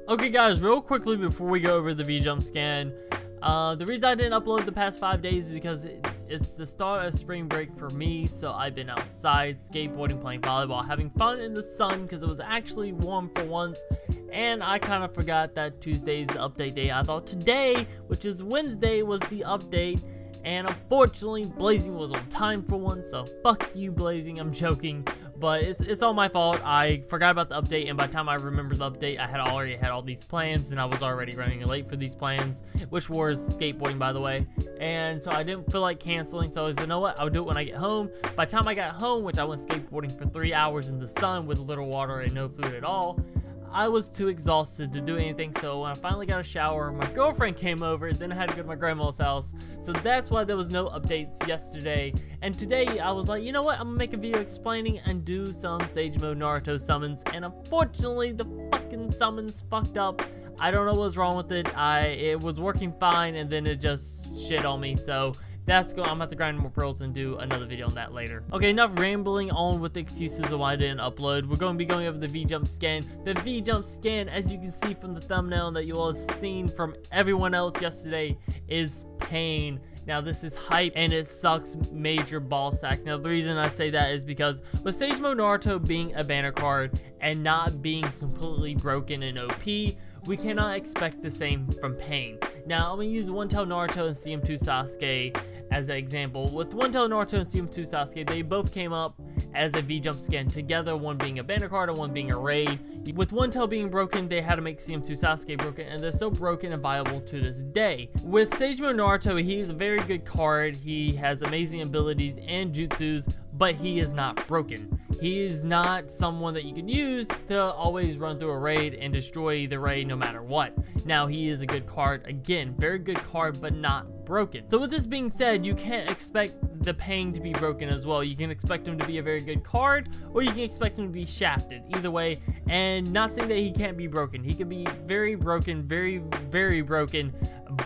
Okay guys, real quickly before we go over the V-Jump scan, the reason I didn't upload the past 5 days is because it's the start of spring break for me, so I've been outside skateboarding, playing volleyball, having fun in the sun because it was actually warm for once, and I kind of forgot that Tuesday's the update day. I thought today, which is Wednesday, was the update, and unfortunately Blazing was on time for once, so fuck you Blazing, I'm joking. But it's all my fault. I forgot about the update, and by the time I remembered the update, I had already had all these plans, and I was already running late for these plans, which was skateboarding, by the way. And so I didn't feel like canceling, so I was, you know what, I'll do it when I get home. By the time I got home, which I went skateboarding for 3 hours in the sun with little water and no food at all, I was too exhausted to do anything. So when I finally got a shower, my girlfriend came over, then I had to go to my grandma's house. So that's why there was no updates yesterday. And today I was like, you know what, I'm gonna make a video explaining and do some stage mode Naruto summons. And unfortunately the fucking summons fucked up. I don't know what was wrong with it. It was working fine, and then it just shit on me. So I'm gonna have to grind more pearls and do another video on that later. Okay, enough rambling on with the excuses of why I didn't upload. We're going to be going over the V-Jump scan. The V-Jump scan, as you can see from the thumbnail that you all have seen from everyone else yesterday, is pain. Now this is hype and it sucks major ball sack. Now the reason I say that is because with Stage Mode Naruto being a banner card and not being completely broken in OP, we cannot expect the same from Pain. Now I'm going to use One Tail Naruto and CM2 Sasuke as an example. With One Tail Naruto and CM2 Sasuke, they both came up as a V-Jump scan together, one being a banner card and one being a raid. With One Tail being broken, they had to make CM2 Sasuke broken, and they're still broken and viable to this day. With Stage Mode Naruto, he is a very good card. He has amazing abilities and jutsus, but he is not broken. He is not someone that you can use to always run through a raid and destroy the raid no matter what. Now he is a good card, again, very good card, but not broken. So with this being said, you can't expect the Pain to be broken as well. You can expect him to be a very good card, or you can expect him to be shafted. Either way, and not saying that he can't be broken. He can be very broken, very, very broken,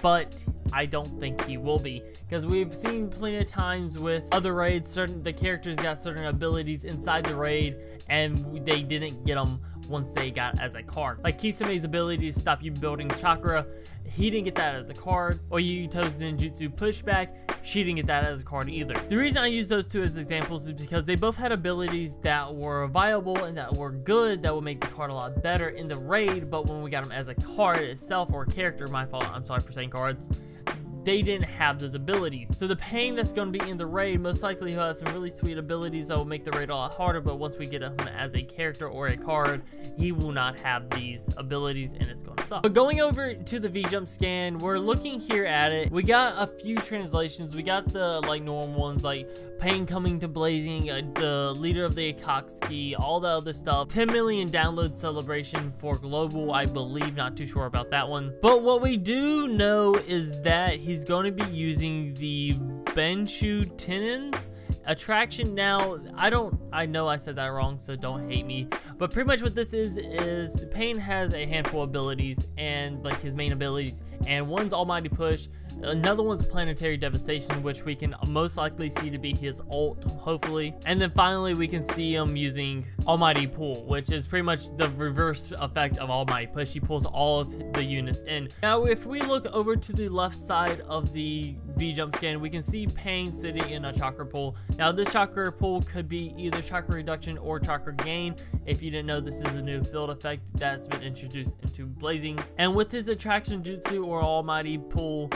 but I don't think he will be, because we've seen plenty of times with other raids, the characters got certain abilities inside the raid, and they didn't get them once they got as a card. Like Kisame's ability to stop you building chakra, he didn't get that as a card. Or Yuyuto's ninjutsu pushback, she didn't get that as a card either. The reason I use those two as examples is because they both had abilities that were viable and that were good, that would make the card a lot better in the raid, but when we got them as a card itself, or a character, my fault, I'm sorry for saying cards, they didn't have those abilities. So the Pain that's going to be in the raid, most likely he'll have some really sweet abilities that will make the raid a lot harder, but once we get him as a character or a card, he will not have these abilities, and it's going to suck. But going over to the V-Jump scan, we're looking here at it. We got a few translations. We got the like normal ones, like Pain coming to Blazing, the leader of the Akatsuki, all the other stuff. 10 million download celebration for global, I believe, not too sure about that one. But what we do know is that he's going to be using the Benshu Tenens attraction. Now I know I said that wrong, so don't hate me, but pretty much what this is Pain has a handful of abilities, and like his main abilities, and one's Almighty Push, another one's Planetary Devastation, which we can most likely see to be his ult, hopefully, and then finally we can see him using Almighty Pull, which is pretty much the reverse effect of Almighty Push. He pulls all of the units in. Now if we look over to the left side of the V-Jump scan, we can see Pain sitting in a chakra pool. Now this chakra pool could be either chakra reduction or chakra gain. If you didn't know, this is a new field effect that's been introduced into Blazing, and with his attraction jutsu or Almighty Pull,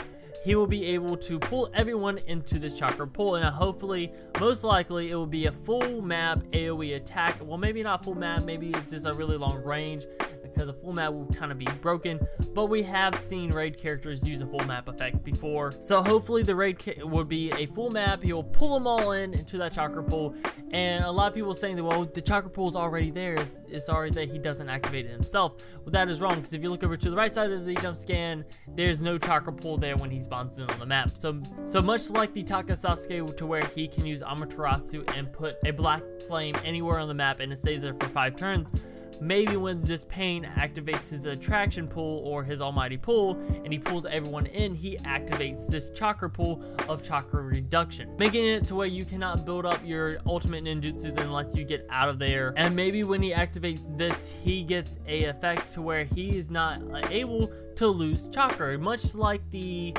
he will be able to pull everyone into this chakra pool, and hopefully, most likely, it will be a full map AoE attack. Well, maybe not full map, maybe it's just a really long range, because a full map will kind of be broken, but we have seen raid characters use a full map effect before, so hopefully the raid would be a full map. He will pull them all into that chakra pool, and a lot of people saying that, well, the chakra pool is already there, it's already there, he doesn't activate it himself. Well, that is wrong, because if you look over to the right side of the jump scan, there's no chakra pool there when he spawns in on the map. So much like the Taka Sasuke, to where he can use Amaterasu and put a black flame anywhere on the map and it stays there for 5 turns, maybe when this pain activates his attraction pool or his almighty pool and he pulls everyone in, he activates this chakra pool of chakra reduction, making it to where you cannot build up your ultimate ninjutsus unless you get out of there. And maybe when he activates this, he gets a effect to where he is not able to lose chakra, much like the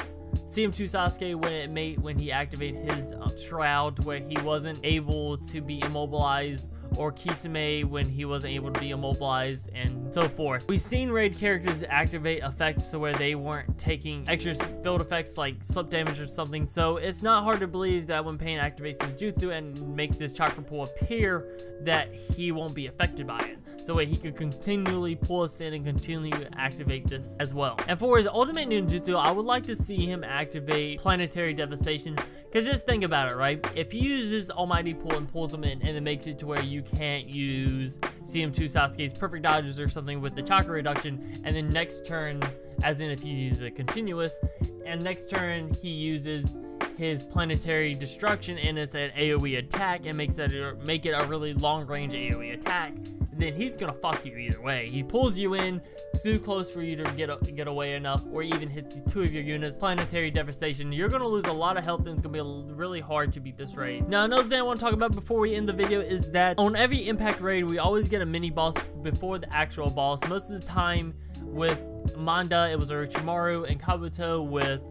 CM2 Sasuke when he activated his shroud, where he wasn't able to be immobilized, or Kisame when he wasn't able to be immobilized, and so forth. We've seen raid characters activate effects to where they weren't taking extra field effects like slip damage or something, so it's not hard to believe that when Pain activates his jutsu and makes his chakra pool appear, that he won't be affected by it. So he could continually pull us in and continue to activate this as well. And for his ultimate ninjutsu, I would like to see him activate Planetary Devastation, because just think about it, right? If he uses Almighty Pull and pulls them in, and it makes it to where you can't use CM2 Sasuke's perfect dodges or something with the chakra reduction, and then next turn, as in if he uses a continuous, and next turn he uses his planetary destruction and it's an AoE attack and make it a really long range AoE attack, then he's gonna fuck you either way. He pulls you in too close for you to get away enough, or even hits 2 of your units. Planetary Devastation, you're gonna lose a lot of health and it's gonna be really hard to beat this raid. Now, another thing I want to talk about before we end the video is that on every impact raid, we always get a mini boss before the actual boss. Most of the time with Manda, it was Orochimaru, and Kabuto with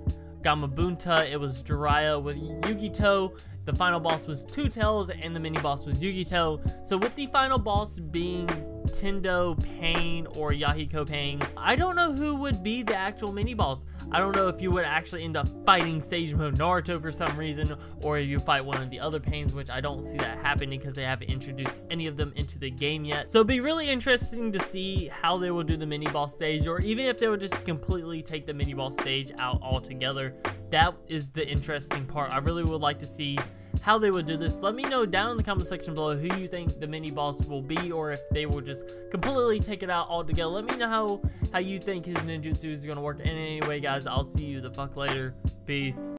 Gamabunta, it was Jiraiya. With Yugito, the final boss was Two Tails, and the mini boss was Yugito. So with the final boss being Tendo Pain or Yahiko Pain, I don't know who would be the actual mini boss. I don't know if you would actually end up fighting Sage Mode Naruto for some reason, or if you fight one of the other Pains, which I don't see that happening because they haven't introduced any of them into the game yet. So it'd be really interesting to see how they will do the mini boss stage, or even if they would just completely take the mini boss stage out altogether. That is the interesting part. I really would like to see how they would do this. Let me know down in the comment section below who you think the mini boss will be, or if they will just completely take it out altogether. Let me know how you think his ninjutsu is going to work. And anyway, guys, I'll see you the fuck later. Peace.